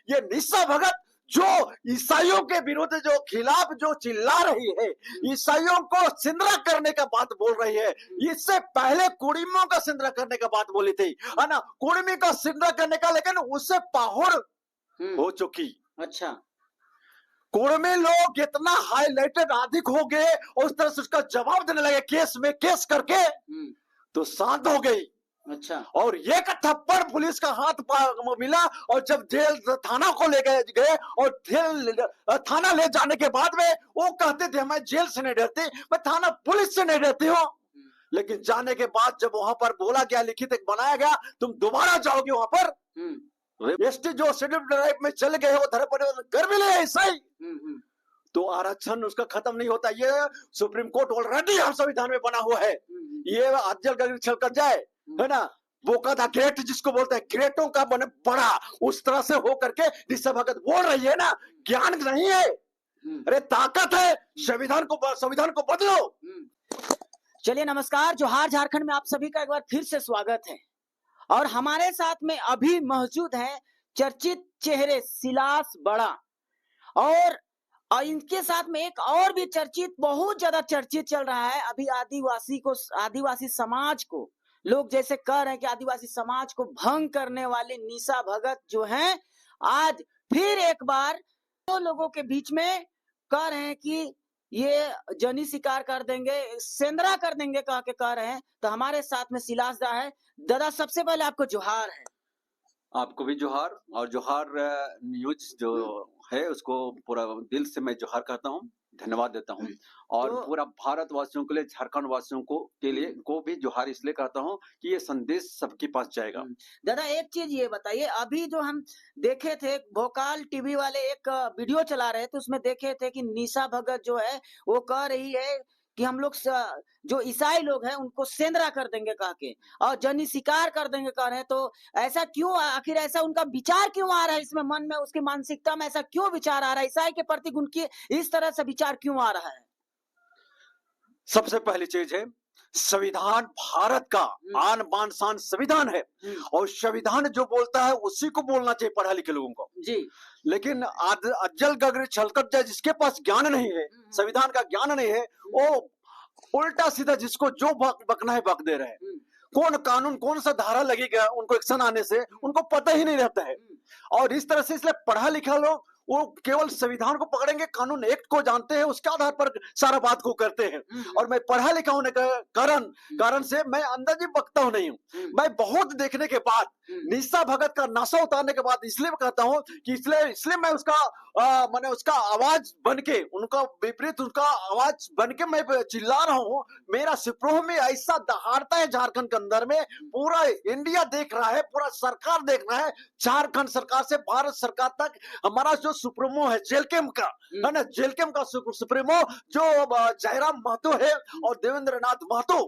ये निशा भगत जो ईसाइयों के विरुद्ध जो खिलाफ जो चिल्ला रही है, ईसाइयों को सिंदरा करने का बात बोल रही है। इससे पहले कुड़ियों का सिंदरा करने का बात बोली थी, है ना, कुड़मी का सिंदरा करने का, लेकिन उससे पाहुर हो चुकी। अच्छा, कुड़मी लोग इतना हाईलाइटेड अधिक हो गए और उस तरह से उसका जवाब देने लगे केस में, केस करके तो शांत हो गई। अच्छा, और एक थप्पड़ पुलिस का हाथ मिला और जब जेल थाना को ले गए और थाना ले जाने के बाद में वो कहते थे मैं जेल से नहीं डरती, मैं थाना पुलिस से नहीं डरती हूँ। लेकिन जाने के बाद जब वहां पर बोला गया, लिखित एक बनाया गया, तुम दोबारा जाओगे वहां पर, एसटी जो शेड्यूल ट्राइब में चले गए वो धरे पड़े कर भी ले ऐसा ही, तो आरक्षण उसका खत्म नहीं होता। ये सुप्रीम कोर्ट ऑलरेडी हम संविधान में बना हुआ है। ये अज्जल गगरी छल कर जाए, है ना, बोका था ग्रेट जिसको बोलते हैं, ग्रेटों का बने बड़ा, उस तरह से हो करके निशा भगत बोल रही है ना, ज्ञान नहीं है, अरे ताकत है। संविधान को बदलो। चलिए नमस्कार, जोहार झारखंड में आप सभी का एक बार फिर से स्वागत है। और हमारे साथ में अभी मौजूद है चर्चित चेहरे सिलास बड़ा, और इनके साथ में एक और भी चर्चित, बहुत ज्यादा चर्चित चल रहा है अभी आदिवासी समाज को लोग जैसे कह रहे हैं कि आदिवासी समाज को भंग करने वाले निशा भगत जो हैं, आज फिर एक बार तो लोगों के बीच में कह रहे हैं कि ये जनी शिकार कर देंगे, सेंदरा कर देंगे कह रहे हैं। तो हमारे साथ में सिलास दा है। दादा सबसे पहले आपको जोहार है। आपको भी जोहार, और जोहार न्यूज जो है उसको पूरा दिल से मैं जोहार करता हूँ, धन्यवाद देता हूँ। और तो पूरा भारत वासियों के लिए, झारखंड वासियों के लिए को भी जोहार इसलिए करता हूँ कि ये संदेश सबके पास जाएगा। दादा एक चीज ये बताइए, अभी जो हम देखे थे भोकाल टीवी वाले एक वीडियो चला रहे थे, उसमें देखे थे कि निशा भगत जो है वो कह रही है कि हम लोग जो ईसाई लोग हैं उनको सेंदरा कर देंगे कह के, और जनी शिकार कर देंगे कह रहे हैं। तो ऐसा क्यों, आखिर ऐसा उनका विचार क्यों आ रहा है इसमें, मन में, उसकी मानसिकता में ऐसा क्यों विचार आ रहा है, ईसाई के प्रति उनकी इस तरह से विचार क्यों आ रहा है? सबसे पहली चीज है, संविधान भारत का आन बान शान संविधान है, और संविधान जो बोलता है उसी को बोलना चाहिए पढ़ा लिखे लोगों को जी। लेकिन अज्जल गगरी छलकट जाए जिसके पास ज्ञान नहीं है, संविधान का ज्ञान नहीं है, वो उल्टा सीधा जिसको जो बकना है बक दे रहे हैं। कौन कानून, कौन सा धारा लगेगा उनको एक्शन आने से उनको पता ही नहीं रहता है। और इस तरह से इसलिए पढ़ा लिखा लोग वो केवल संविधान को पकड़ेंगे, कानून एक्ट को जानते हैं, उसके आधार पर सारा बात को करते हैं। और मैं पढ़ा लिखा होने के कारण से मैं अंदाजी बकता हूं नहीं हूं। मैं बहुत देखने के बाद, निशा भगत का नशा उतारने के बाद इसलिए कहता हूं कि इसलिए मैं उसका मैंने उसका आवाज बन के, उनका विपरीत उनका आवाज बन के मैं चिल्ला रहा हूं। मेरा सिपरोह में ऐसा दहाड़ता है झारखंड के अंदर में, पूरा इंडिया देख रहा है, पूरा सरकार देख रहा है, झारखंड सरकार से भारत सरकार तक। हमारा जो सुप्रीमो है जेलकेम का, है ना, जेलकेम का सुप्रीमो जो जयराम महतो है और देवेंद्र नाथ महतो,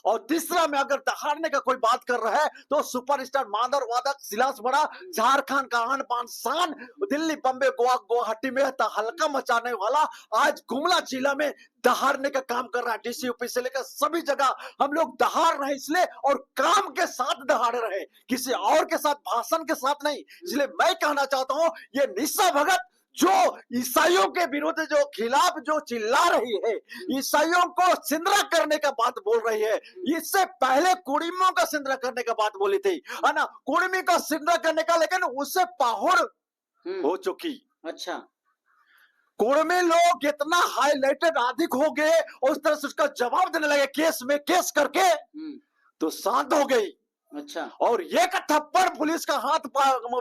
और तीसरा में अगर दहाड़ने का कोई बात कर रहा है तो सुपरस्टार मादर वादक सिलास बड़ा, झारखंड का आन बान शान, दिल्ली बम्बे गोवा गुवाहाटी में हल्का मचाने वाला, आज गुमला जिला में दहाड़ने का काम कर रहा है। डीसीयूपी से लेकर सभी जगह हम लोग दहाड़ रहे इसलिए, और काम के साथ दहाड़ रहे, किसी और के साथ, भाषण के साथ नहीं। इसलिए मैं कहना चाहता हूं, ये निशा भगत जो ईसाइयों के विरुद्ध जो खिलाफ जो चिल्ला रही है, ईसाइयों को सिंदरा करने का बात बोल रही है, इससे पहले कुड़ियों का सिंदरा करने का बात बोली थी, है ना, कुड़मी का सिंदरा करने का, लेकिन उससे पाहुर हो चुकी। अच्छा, कुड़मी लोग इतना हाईलाइटेड अधिक हो गए और उस तरह से उसका जवाब देने लगे केस में, केस करके तो शांत हो गई। अच्छा, और एक थप्पड़ पुलिस का हाथ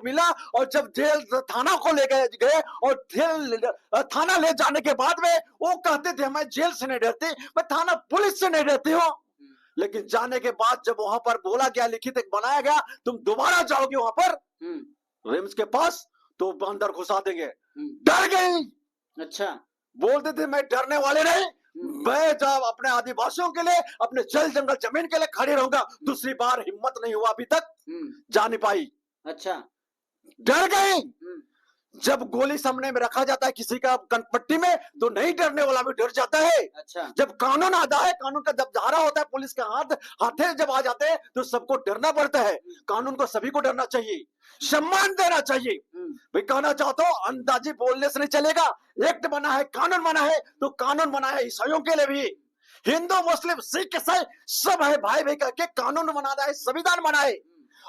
मिला और जब जेल थाना को ले गए और थाना ले जाने के बाद में वो कहते थे मैं जेल से नहीं डरती, मैं थाना पुलिस से नहीं डरती हूँ। लेकिन जाने के बाद जब वहां पर बोला गया, लिखित एक बनाया गया, तुम दोबारा जाओगे वहां पर रिम्स के पास तो अंदर घुसा देंगे, डर गई। अच्छा, बोलते थे मैं डरने वाले नहीं, मैं जब अपने आदिवासियों के लिए, अपने जल जंगल जमीन के लिए खड़े रहूंगा। दूसरी बार हिम्मत नहीं हुआ, अभी तक जा नहीं पाई। अच्छा, डर गई। जब गोली सामने में रखा जाता है किसी का कनपट्टी में, तो नहीं डरने वाला भी डर जाता है। अच्छा। जब कानून आता है, कानून का जब धारा होता है, पुलिस के हाथे जब आ जाते हैं, तो सबको डरना पड़ता है। कानून को सभी को डरना चाहिए, सम्मान देना चाहिए। भाई कहना चाहता हूं, अंदाजी बोलने से नहीं चलेगा। एक्ट बना है, कानून बना है, तो कानून बना है ईसाइयों के लिए भी। हिंदू, मुस्लिम, सिख, ईसाई सब है भाई भाई करके कानून बनाना है, संविधान बना है।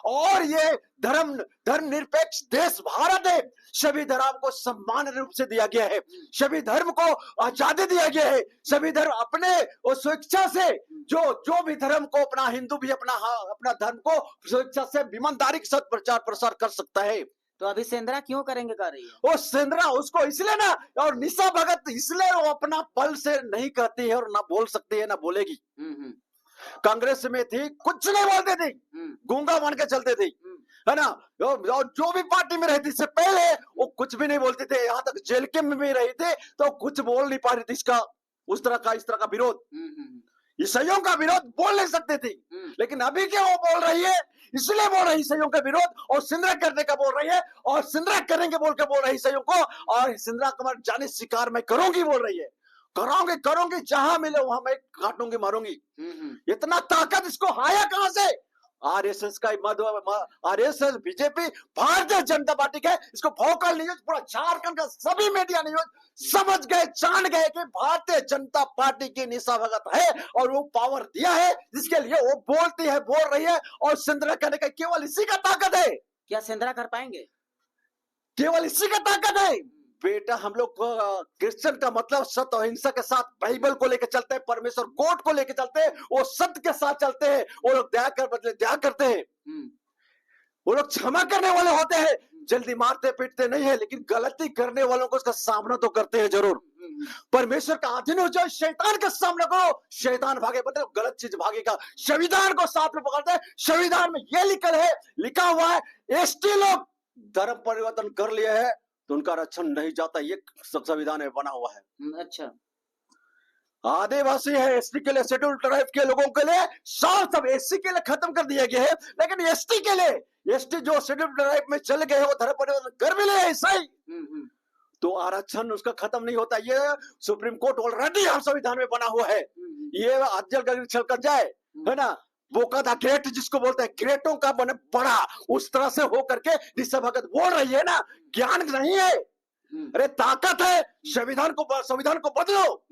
और ये धर्म निरपेक्ष देश भारत है। सभी धर्म को सम्मान रूप से दिया गया है, सभी धर्म को आजादी दिया गया है। सभी धर्म अपने और स्वेच्छा से जो भी धर्म को अपना, हिंदू भी अपना धर्म को स्वेच्छा से ईमानदारी के साथ प्रचार प्रसार कर सकता है। तो अभी सेंद्रा क्यों करेंगे कर रही है? वो सेंद्रा उसको इसलिए ना, और निशा भगत इसलिए वो अपना बल से नहीं कहती है और ना बोल सकती है ना बोलेगी। कांग्रेस में थी, कुछ नहीं बोलते थे, गूंगा बन के चलते थे, है ना। और जो भी पार्टी में रहती, इससे पहले वो कुछ भी नहीं बोलते थे। यहाँ तक जेल के में भी रही थे तो कुछ बोल नहीं पा रही थी। इसका इस तरह का विरोध, ईसाइयों का विरोध बोल नहीं सकते थे। लेकिन अभी क्या वो बोल रही है, इसलिए बोल रही है ईसाइयों का विरोध, और सिंदरा करने का बोल रही है, और सिंदरा करेंगे बोल के बोल रही है ईसाइयों को, और सिंदरा कमर जाने शिकार मैं करूंगी बोल रही है। करूंगी जहां मिले वहां मैं काटूंगी, मारूंगी। इतना ताकत इसको आया कहां से? आरएसएस का RSS, BJP, Bharatiya Janata party के इसको भोकल न्यूज, पूरा झारखंड का सभी मीडिया न्यूज समझ गए, जान गए कि भारतीय जनता पार्टी की निशा भगत है, और वो पावर दिया है जिसके लिए वो बोलती है, बोल रही है। और सिंदरा करने का केवल इसी का ताकत है। क्या सेंद्रा कर पाएंगे? केवल इसी का ताकत है बेटा। हम लोग क्रिश्चियन का मतलब सत्य और अहिंसा के साथ बाइबल को लेकर चलते हैं, परमेश्वर कोड को लेकर चलते हैं, वो सत्य के साथ चलते हैं। वो लोग दया कर बदले दया करते हैं, वो लोग क्षमा करने वाले होते हैं, जल्दी मारते पीटते नहीं है। लेकिन गलती करने वालों को उसका सामना तो करते हैं जरूर। परमेश्वर का अधीन हो जाए, शैतान का सामना करो, शैतान भागे, मतलब गलत चीज भागेगा। संविधान को साथ में पकड़ते हैं। संविधान में यह लिखा हुआ है, एसटी लोग धर्म परिवर्तन कर लिए है तो उनका रक्षण नहीं जाता, ये संविधान में बना हुआ है। अच्छा। आदिवासी है, एसटी के लिए, शेड्यूल ट्राइब के लोगों के लिए सब एससी के लिए खत्म कर दिया गया है। लेकिन एसटी के लिए, एसटी जो शेड्यूल ट्राइब में चल गए वो धर्म परिवर्तन कर भी ले ऐसा ही, तो आरक्षण उसका खत्म नहीं होता। ये सुप्रीम कोर्ट ऑलरेडी हम संविधान में बना हुआ है। ये अज्जल गगरी छलक जाए, है ना, बोकादा ग्रेट जिसको बोलते हैं, ग्रेटों का बने बड़ा, उस तरह से हो करके निशा भगत बोल रही है ना। ज्ञान नहीं है, अरे ताकत है। संविधान को बदलो,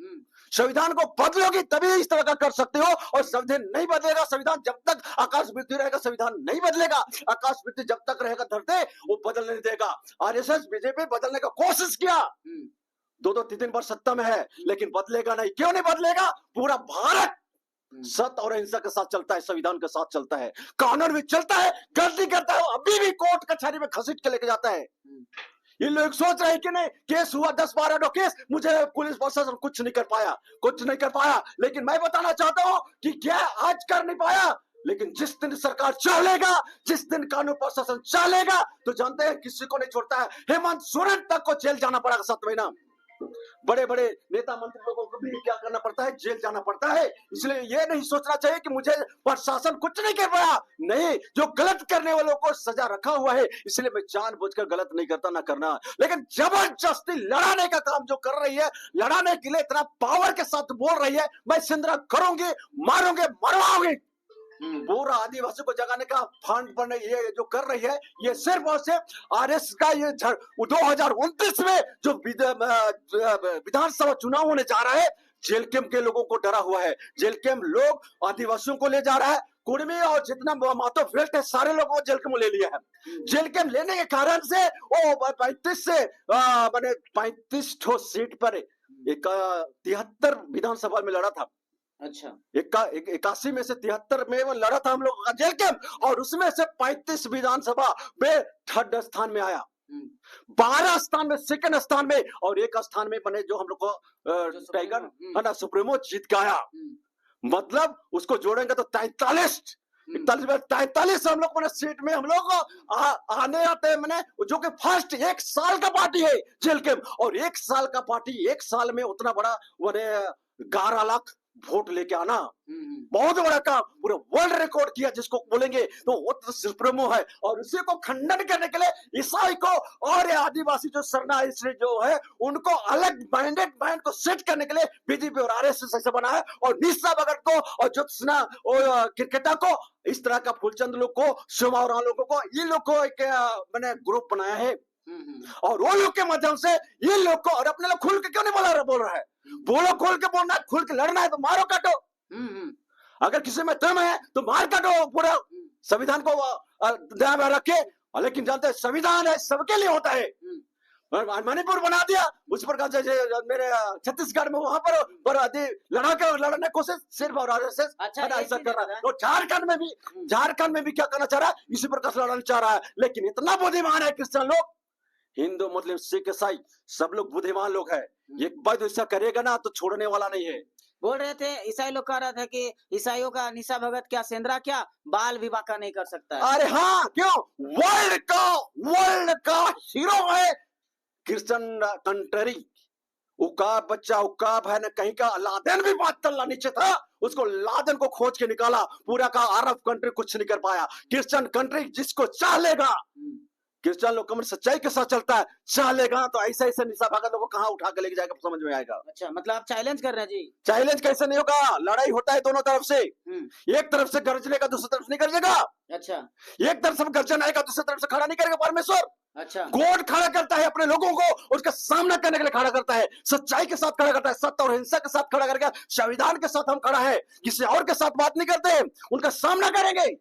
संविधान को बदलोगी तभी इस तरह का कर सकते हो। और संविधान नहीं बदलेगा, संविधान जब तक आकाश पृथ्वी रहेगा संविधान नहीं बदलेगा। आकाश पृथ्वी जब तक रहेगा धरती वो बदलने नहीं देगा। आरएसएस, बीजेपी बदलने का कोशिश किया, 2-3 वर्ष सत्ता में है, लेकिन बदलेगा नहीं। क्यों नहीं बदलेगा? पूरा भारत सत्य और अहिंसा के साथ चलता है, संविधान के साथ चलता है, कानून भी चलता है। गलती करता है अभी भी कोर्ट कचहरी में घसीट के लेके जाता है। ये लोग सोच रहे हैं कि नहीं, केस हुआ 10-12 केस, मुझे पुलिस प्रशासन कुछ नहीं कर पाया। लेकिन मैं बताना चाहता हूं कि क्या आज कर नहीं पाया, लेकिन जिस दिन सरकार चलेगा, जिस दिन कानून प्रशासन चलेगा, तो जानते हैं किसी को नहीं छोड़ता है। हेमंत सोरेन तक को जेल जाना पड़ेगा 7 महीना। बड़े बड़े नेता मंत्री लोगों को भी क्या करना पड़ता है, जेल जाना पड़ता है। इसलिए ये नहीं सोचना चाहिए कि मुझे प्रशासन कुछ नहीं कर पाया। नहीं, जो गलत करने वालों को सजा रखा हुआ है, इसलिए मैं जानबूझकर गलत नहीं करता, ना करना। लेकिन जबरदस्ती लड़ाने का काम जो कर रही है, लड़ाने के लिए इतना पावर के साथ बोल रही है, मैं सिंदरा करूंगी, मारूंगी, मरवाऊंगी। पूरा आदिवासी को जगाने का फंड बनने ये जो कर रही है, ये सिर्फ और सिर्फ आरएस का ये 2029 में जो विधानसभा चुनाव होने जा रहा है, जेल कैंप के लोगों को डरा हुआ है। जेल कैंप लोग आदिवासियों को ले जा रहा है, कुर्मी और जितना मातो फेल्ट है सारे लोगों को जेल कैंप ले लिया है। जेल कैंप लेने के कारण से वो 35 ठो सीट पर 73 विधानसभा में लड़ा था। अच्छा। 81 में से 73 में वो लड़ा था हम लोग का जेल कैंप, और उसमें से 35 विधानसभा में 3rd स्थान में आया, 12 स्थान में 2nd स्थान में, और 1 स्थान में बने जो हम लोग को टाइगर है ना, सुप्रीमो जीत गया। मतलब उसको जोड़ेंगे तो 43 हम लोग मैंने सीट में हम लोग आने आते हैं, मैंने जो कि फर्स्ट 1 साल का पार्टी है जेल कैंप। और 1 साल का पार्टी 1 साल में उतना बड़ा 11 लाख वोट लेके आना बहुत बड़ा काम, पूरा वर्ल्ड रिकॉर्ड किया जिसको बोलेंगे तो वो तो सुप्रीमो है। और उसी को खंडन करने के लिए ईसाई को और ये आदिवासी जो शरणार्थी जो है उनको अलग माइंडेड माइंड को सेट करने के लिए बीजेपी और आरएसएस ऐसा बना है। और निशा भगत को और ज्योत्सना और क्रिकेटा को इस तरह का फूलचंद लोग को, शिवमा और लोगों को, ये लोग को एक मैंने ग्रुप बनाया है। और वो लोग के माध्यम से ये लोग को, और अपने लोग खुल के क्यों नहीं बोल रहा है? बोलो, खुल के बोलना है, खुल के लड़ना है तो मारो काटो। अगर किसी में दम है तो मार काटो, पूरा संविधान को ध्यान में रखे। लेकिन जानते हैं संविधान है सबके लिए होता है। मणिपुर बना दिया उस पर मेरे छत्तीसगढ़ में वहां पर लड़ने कोशिश सिर्फ और आरएसएस ऐसा कर रहा है। तो झारखंड में भी क्या करना चाह रहा है? इसी प्रकार लड़ना चाह रहा है। लेकिन इतना बुद्धिमान है क्रिश्चियन लोग, हिंदू मुस्लिम सिख ईसाई सब लोग बुद्धिमान लोग है। एक बार ऐसा करेगा ना तो छोड़ने वाला नहीं है। बोल रहे थे ईसाई लोग कह रहा था कि ईसाइयों का निशा भगत क्या, सेंद्रा क्या बाल विवाह का नहीं कर सकता है। अरे हाँ, क्यों? वर्ल्ड का हीरो है क्रिश्चियन कंट्री। उकाब बच्चा उकाब है ना, कहीं का लादेन भी बात करना नीचे था, उसको लादेन को खोज के निकाला। पूरा का अरब कंट्री कुछ नहीं कर पाया। क्रिश्चियन कंट्री जिसको चाह लेगा, क्रिश्चियन लोग कमर सच्चाई के साथ चलता है, चाह लेगा तो ऐसे ऐसे निशा भगत लोग को कहाँ उठा के लेके जाएगा समझ में आएगा। अच्छा, मतलब आप चैलेंज कर रहे हैं जी? चैलेंज कैसे नहीं होगा? लड़ाई होता है दोनों तरफ से। एक तरफ से गरजने का दूसरी तरफ नहीं गरजेगा। अच्छा, एक तरफ से गर्जन आएगा दूसरी तरफ से खड़ा नहीं करेगा परमेश्वर। अच्छा, गॉड खड़ा करता है अपने लोगों को, उसका सामना करने के लिए खड़ा करता है, सच्चाई के साथ खड़ा करता है, सत्य और हिंसा के साथ खड़ा करके संविधान के साथ हम खड़ा है। किसी और के साथ बात नहीं करते, उनका सामना करेंगे।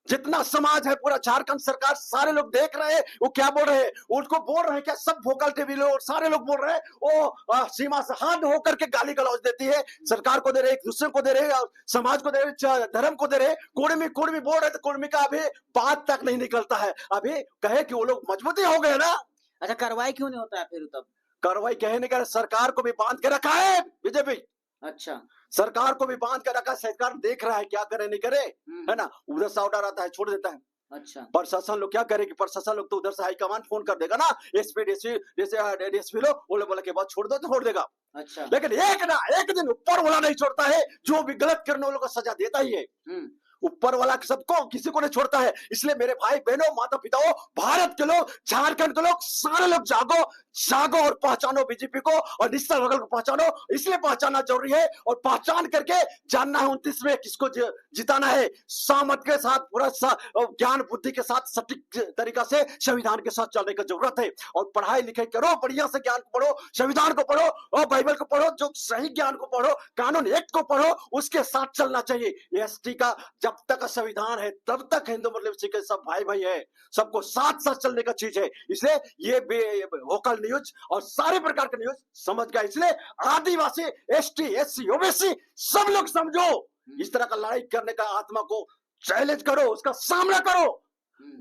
जितना समाज है पूरा झारखंड सरकार सारे लोग देख रहे हैं वो क्या बोल रहे हैं, उनको बोल रहे हैं क्या, सब वोकल टीवी लोग सारे लोग बोल रहे हैं। वो सीमा से हाथ होकर के गाली गलौज देती है, सरकार को दे रहे, एक दूसरे को दे रहे, समाज को दे रहे, धर्म को दे रहे। कुर्मी बोल रहे थे, कुर्मी का अभी बात तक नहीं निकलता है। अभी कहे कि वो लोग मजबूती हो गए ना। अच्छा, कार्रवाई क्यों नहीं होता है फिर? तब कार्रवाई कहे नहीं कर, सरकार को भी बांध के रखा है बीजेपी। अच्छा, सरकार को भी बांध के रखा, सरकार देख रहा है क्या करे नहीं करे, है ना। उधर से ऑर्डर आता है छोड़ देता है। अच्छा, प्रशासन लोग क्या करेगी? प्रशासन लोग तो उधर से हाईकमान फोन कर देगा ना, एसपी डीएसपी लोग, वो लोग बोले के बाद छोड़ दो तो छोड़ देगा। अच्छा, लेकिन एक दिन ऊपर वाला नहीं छोड़ता है, जो भी गलत करने वालों को सजा देता ही है। ऊपर वाला सबको, किसी को नहीं छोड़ता है। इसलिए मेरे भाई बहनों, माता पिताओं, भारत के लोग, झारखंड के लोग, सारे लोग जागो और पहचानो बीजेपी को और निशा भगत को पहचानो। इसलिए पहचानना जरूरी है और पहचान करके जानना है 29 में किसको जिताना है। सामत के साथ, पूरा ज्ञान बुद्धि के साथ, सटीक तरीका से संविधान के साथ चलने की जरूरत है। और पढ़ाई लिखाई करो, बढ़िया से ज्ञान को पढ़ो, संविधान को पढ़ो और बाइबल को पढ़ो, जो सही ज्ञान को पढ़ो, कानून एक्ट को पढ़ो, उसके साथ चलना चाहिए। एसटी का जब तक संविधान है तब तक हिंदू मुस्लिम सिख सब भाई है, सबको साथ साथ चलने का चीज है। इसलिए ये वोकल न्यूज और सारे प्रकार के न्यूज समझ गया। इसलिए आदिवासी, एसटी, एससी, ओबीसी सब लोग समझो, इस तरह का लड़ाई करने का आत्मा को चैलेंज करो, उसका सामना करो।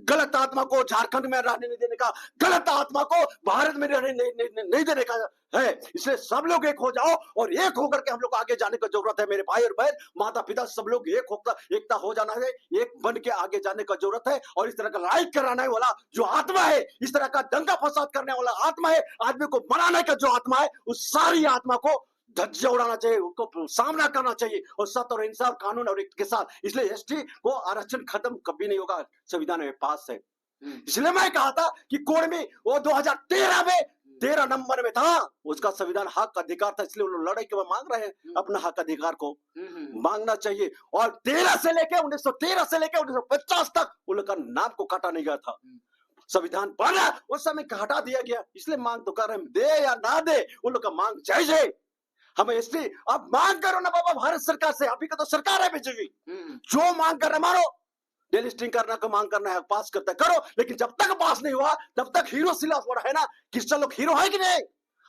गलत आत्मा को झारखंड में रहने नहीं देने का, गलत आत्मा को भारत में रहने नहीं देने का है। इसलिए सब लोग एक हो जाओ और एक होकर के हम लोग आगे जाने की जरूरत है। मेरे भाई और बहन, माता पिता, सब लोग एकता हो जाना है, एक बन के आगे जाने की जरूरत है। और इस तरह का लड़ाई कराने वाला जो आत्मा है, इस तरह का दंगा फसाद करने वाला आत्मा है, आदमी को मनाने का जो आत्मा है, उस सारी आत्मा को धज्जियां उड़ाना चाहिए, उनको सामना करना चाहिए और सत्य और इंसाफ, कानून और के साथ। इसलिए एसटी को आरक्षण खत्म कभी नहीं होगा, संविधान में पास है। इसलिए मैं कहा था कि कुर्मी वो 2013 में 13 नंबर में था, उसका संविधान हक अधिकार था, इसलिए वो लोग लड़ाई के मांग रहे हैं अपना हक अधिकार को मांगना चाहिए। और 1913 से लेकर 1950 तक उन लोग का नाम को काटा नहीं गया था। संविधान बना उस समय हटा दिया गया, इसलिए मांग तो कर रहे हैं, दे या ना दे उन लोग का मांग जायज है। हमें इसलिए अब मांग करो ना बाबा भारत सरकार से, अभी का तो सरकार है बीजेपी, जो मांग कर रहे मानो, डेलिस्टिंग करना का मांग करना है, पास करता है करो। लेकिन जब तक पास नहीं हुआ तब तक हीरो सिलास बड़ा है ना, क्रिश्चियन लोग हीरो है कि नहीं?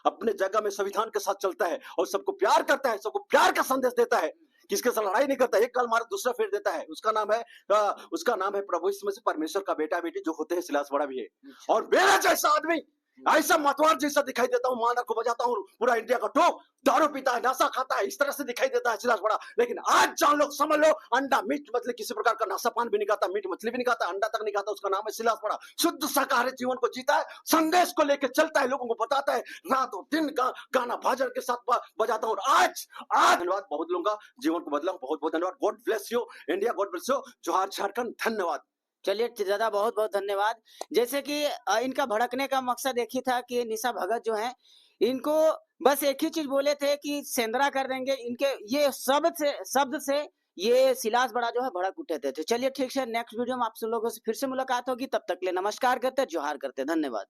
अपने जगह में संविधान के साथ चलता है और सबको प्यार करता है, सबको प्यार का संदेश देता है, किसके साथ लड़ाई नहीं करता। एक कल मारा दूसरा फेर देता है। उसका नाम है प्रभु यीशु मसीह, परमेश्वर का बेटा बेटी जो होते हैं, सिलास बड़ा भी है। और मेरा जैसा आदमी ऐसा मतवार जैसा दिखाई देता हूँ, मानर को बजाता हूँ, पूरा इंडिया का टॉप, दारू पीता है, नशा खाता है, इस तरह से दिखाई देता है सिलास बड़ा। लेकिन आज जान लो, समझ लो, अंडा मीट मछली किसी प्रकार का नशा पान भी नहीं खाता, मीट मछली भी नहीं खाता, अंडा तक नहीं खाता, उसका नाम है सिलास बड़ा। शुद्ध शाकाहारी जीवन को जीता है, संदेश को लेकर चलता है, लोगों को बताता है, रातों दिन का गाना भाजन के साथ बजाता हूँ। आज आज धन्यवाद, बहुत लोगों का जीवन को बदला, बहुत बहुत धन्यवाद। God bless you India, God bless you जोहार झारखंड, धन्यवाद। चलिए दादा, बहुत बहुत धन्यवाद। जैसे कि इनका भड़कने का मकसद एक ही था कि निशा भगत जो है, इनको बस एक ही चीज बोले थे कि सेंधरा कर देंगे, इनके ये शब्द से ये सिलास बड़ा जो है भड़क उठे थे। चलिए ठीक है, नेक्स्ट वीडियो में आप सब लोगों से फिर से मुलाकात होगी, तब तक के लिए नमस्कार करते, जोहार करते, धन्यवाद।